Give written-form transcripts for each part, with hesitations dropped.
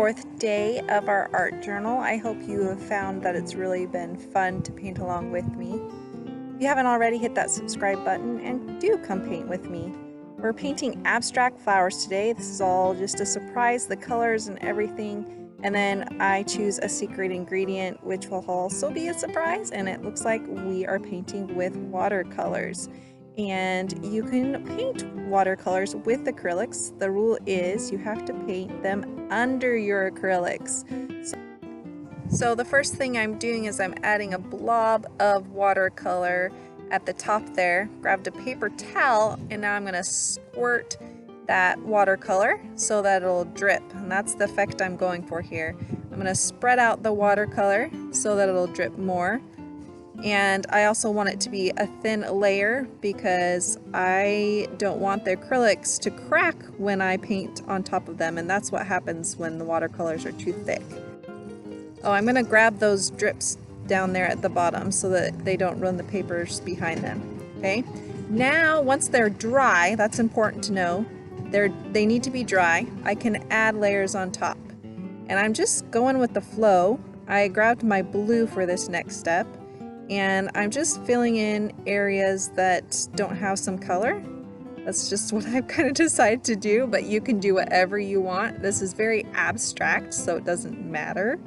4th day of our art journal. I hope you have found that it's really been fun to paint along with me. If you haven't already, hit that subscribe button and do come paint with me. We're painting abstract flowers today. This is all just a surprise, the colors and everything. And then I choose a secret ingredient, which will also be a surprise. And it looks like we are painting with watercolors. And you can paint watercolors with acrylics. The rule is you have to paint them under your acrylics. So the first thing I'm doing is I'm adding a blob of watercolor at the top there. Grabbed a paper towel and now I'm going to squirt that watercolor so that it'll drip, and that's the effect I'm going for here. I'm going to spread out the watercolor so that it'll drip more. And I also want it to be a thin layer because I don't want the acrylics to crack when I paint on top of them, and that's what happens when the watercolors are too thick. Oh, I'm going to grab those drips down there at the bottom so that they don't ruin the papers behind them. Okay, now once they're dry, that's important to know, they need to be dry. I can add layers on top. And I'm just going with the flow. I grabbed my blue for this next step. And I'm just filling in areas that don't have some color. That's just what I've kind of decided to do, but you can do whatever you want. This is very abstract, so it doesn't matter.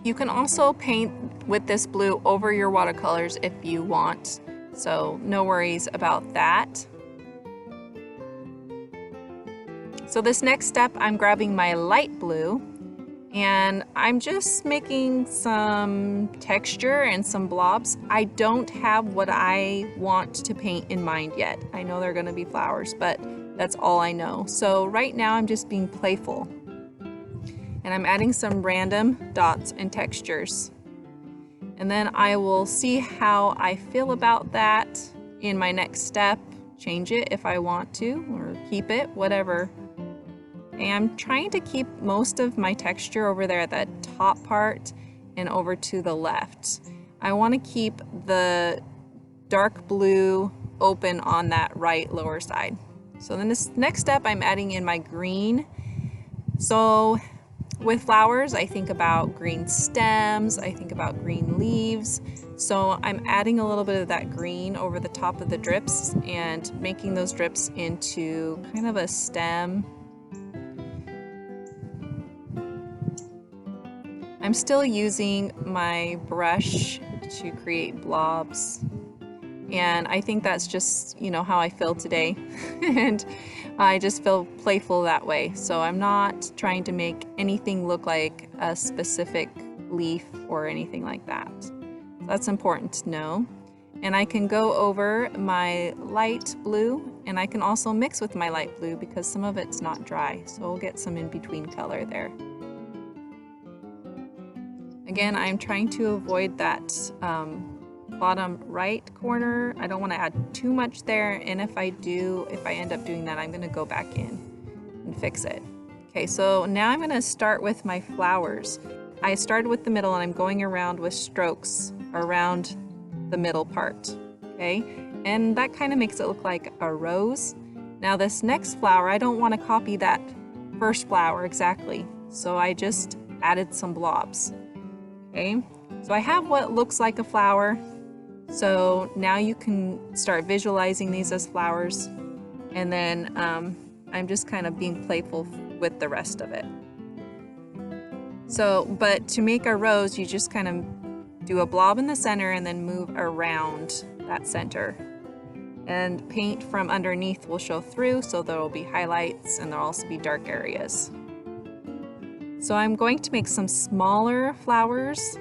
You can also paint with this blue over your watercolors if you want, so no worries about that. So this next step, I'm grabbing my light blue, and I'm just making some texture and some blobs. I don't have what I want to paint in mind yet. I know they're gonna be flowers, but that's all I know. So right now I'm just being playful. And I'm adding some random dots and textures. And then I will see how I feel about that in my next step. Change it if I want to, or keep it, whatever. And I'm trying to keep most of my texture over there at that top part and over to the left. I want to keep the dark blue open on that right lower side. So then this next step, I'm adding in my green. So with flowers, I think about green stems, I think about green leaves. So I'm adding a little bit of that green over the top of the drips and making those drips into kind of a stem. I'm still using my brush to create blobs, and I think that's just, you know, how I feel today. And I just feel playful that way. So I'm not trying to make anything look like a specific leaf or anything like that. So that's important to know. And I can go over my light blue, and I can also mix with my light blue because some of it's not dry. So we'll get some in between color there. Again, I'm trying to avoid that bottom right corner. I don't want to add too much there, and if I end up doing that, I'm going to go back in and fix it. Okay, so now I'm going to start with my flowers. I started with the middle and I'm going around with strokes around the middle part, okay? And that kind of makes it look like a rose. Now this next flower, I don't want to copy that first flower exactly, so I just added some blobs. Okay, so I have what looks like a flower. So now you can start visualizing these as flowers. And then I'm just kind of being playful with the rest of it. So, but to make a rose, you just kind of do a blob in the center and then move around that center. And paint from underneath will show through, so there will be highlights and there'll also be dark areas. So I'm going to make some smaller flowers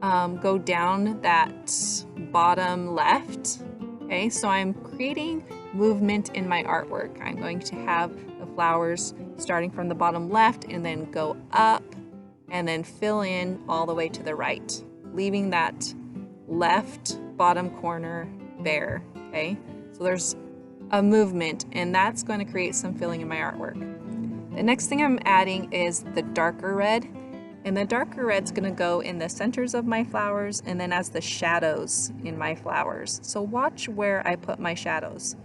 go down that bottom left. Okay, so I'm creating movement in my artwork. I'm going to have the flowers starting from the bottom left and then go up and then fill in all the way to the right, leaving that left bottom corner bare. Okay, so there's a movement, and that's going to create some filling in my artwork. The next thing I'm adding is the darker red, and the darker red's going to go in the centers of my flowers and then as the shadows in my flowers. So watch where I put my shadows.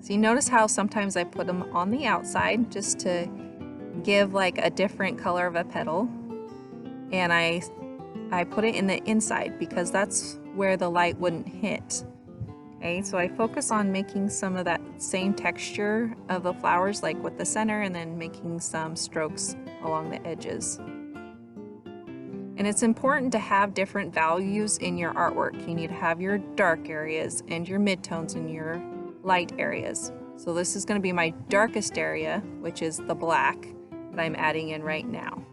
So you notice how sometimes I put them on the outside just to give like a different color of a petal, and I put it in the inside because that's where the light wouldn't hit. Okay, so I focus on making some of that same texture of the flowers like with the center, and then making some strokes along the edges. And it's important to have different values in your artwork. You need to have your dark areas and your midtones and your light areas. So this is going to be my darkest area, which is the black that I'm adding in right now.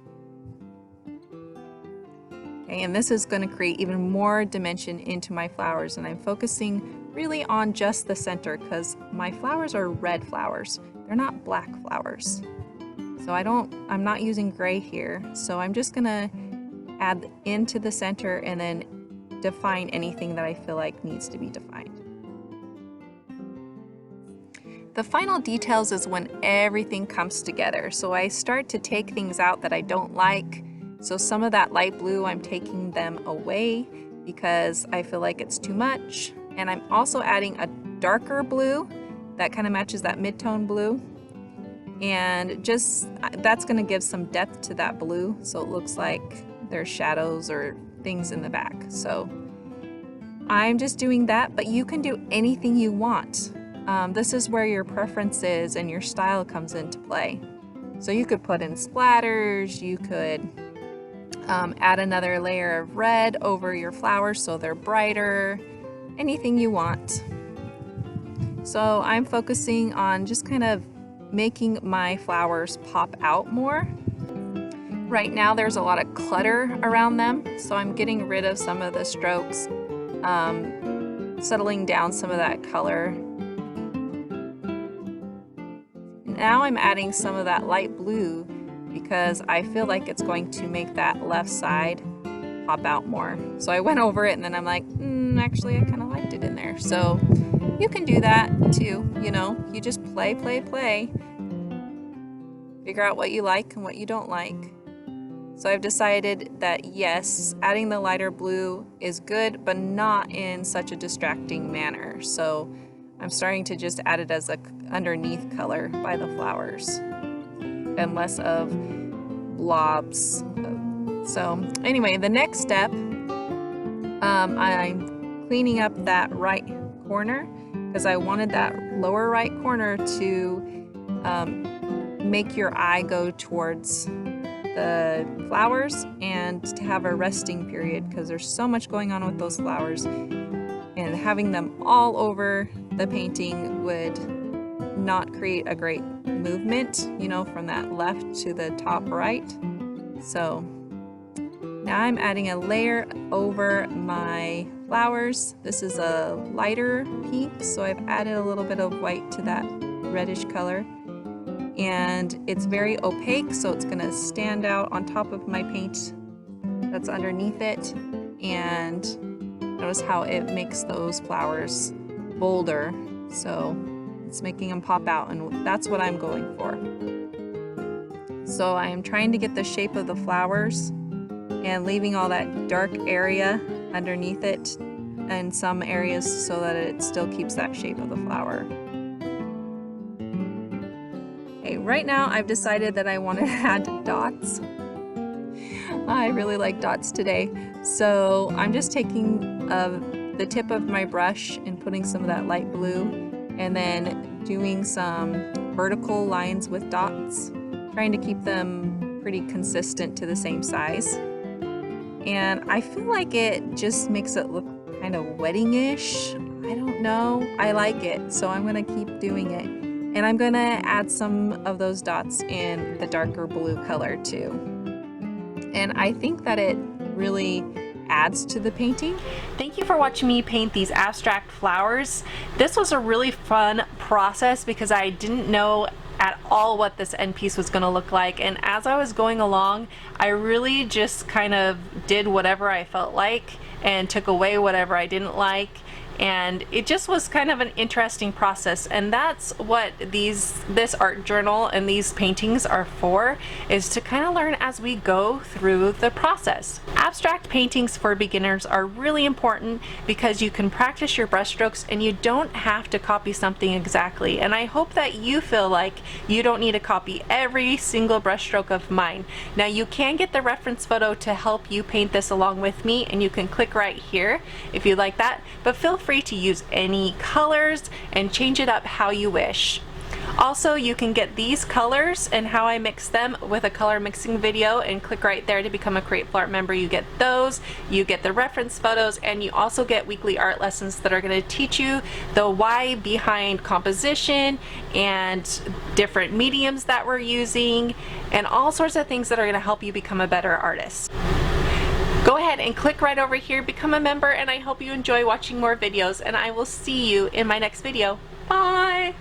Okay, and this is going to create even more dimension into my flowers, and I'm focusing really on just the center because my flowers are red flowers. They're not black flowers. So I'm not using gray here. So I'm just gonna add into the center and then define anything that I feel like needs to be defined. The final details is when everything comes together. So I start to take things out that I don't like. So some of that light blue, I'm taking them away because I feel like it's too much. And I'm also adding a darker blue that kind of matches that mid-tone blue. And just, that's going to give some depth to that blue, so it looks like there's shadows or things in the back. So I'm just doing that, but you can do anything you want. This is where your preferences and your style comes into play. So you could put in splatters, you could add another layer of red over your flowers so they're brighter, anything you want. So I'm focusing on just kind of making my flowers pop out more. Right now there's a lot of clutter around them, so I'm getting rid of some of the strokes, settling down some of that color. Now I'm adding some of that light blue because I feel like it's going to make that left side pop out more. So I went over it and then I'm like, actually I kind of liked it in there. So you can do that too, you know, you just play, figure out what you like and what you don't like. So I've decided that yes, adding the lighter blue is good, but not in such a distracting manner. So I'm starting to just add it as a underneath color by the flowers and less of blobs. So anyway, the next step, I'm cleaning up that right corner because I wanted that lower right corner to make your eye go towards the flowers and to have a resting period because there's so much going on with those flowers, and having them all over the painting would not create a great movement, you know, from that left to the top right. So now I'm adding a layer over my flowers. This is a lighter pink, so I've added a little bit of white to that reddish color. And it's very opaque, so it's gonna stand out on top of my paint that's underneath it. And notice how it makes those flowers bolder. So it's making them pop out, and that's what I'm going for. So I am trying to get the shape of the flowers and leaving all that dark area underneath it in some areas so that it still keeps that shape of the flower. Okay, right now I've decided that I want to add dots. I really like dots today. So I'm just taking the tip of my brush and putting some of that light blue and then doing some vertical lines with dots, trying to keep them pretty consistent to the same size. And I feel like it just makes it look kind of wedding-ish. I don't know. I like it, so I'm gonna keep doing it. And I'm gonna add some of those dots in the darker blue color too. And I think that it really adds to the painting. Thank you for watching me paint these abstract flowers. This was a really fun process because I didn't know at all what this end piece was going to look like, and as I was going along I really just kind of did whatever I felt like and took away whatever I didn't like, and it just was kind of an interesting process. And that's what this art journal and these paintings are for, is to kind of learn as we go through the process. Abstract paintings for beginners are really important because you can practice your brushstrokes and you don't have to copy something exactly. And I hope that you feel like you don't need to copy every single brushstroke of mine. Now you can get the reference photo to help you paint this along with me, and you can click right here if you like that, but feel free to use any colors and change it up how you wish. Also, you can get these colors and how I mix them with a color mixing video, and click right there to become a Create Full Art member. You get those, you get the reference photos, and you also get weekly art lessons that are going to teach you the why behind composition and different mediums that we're using and all sorts of things that are going to help you become a better artist. Go ahead and click right over here, become a member, and I hope you enjoy watching more videos, and I will see you in my next video. Bye!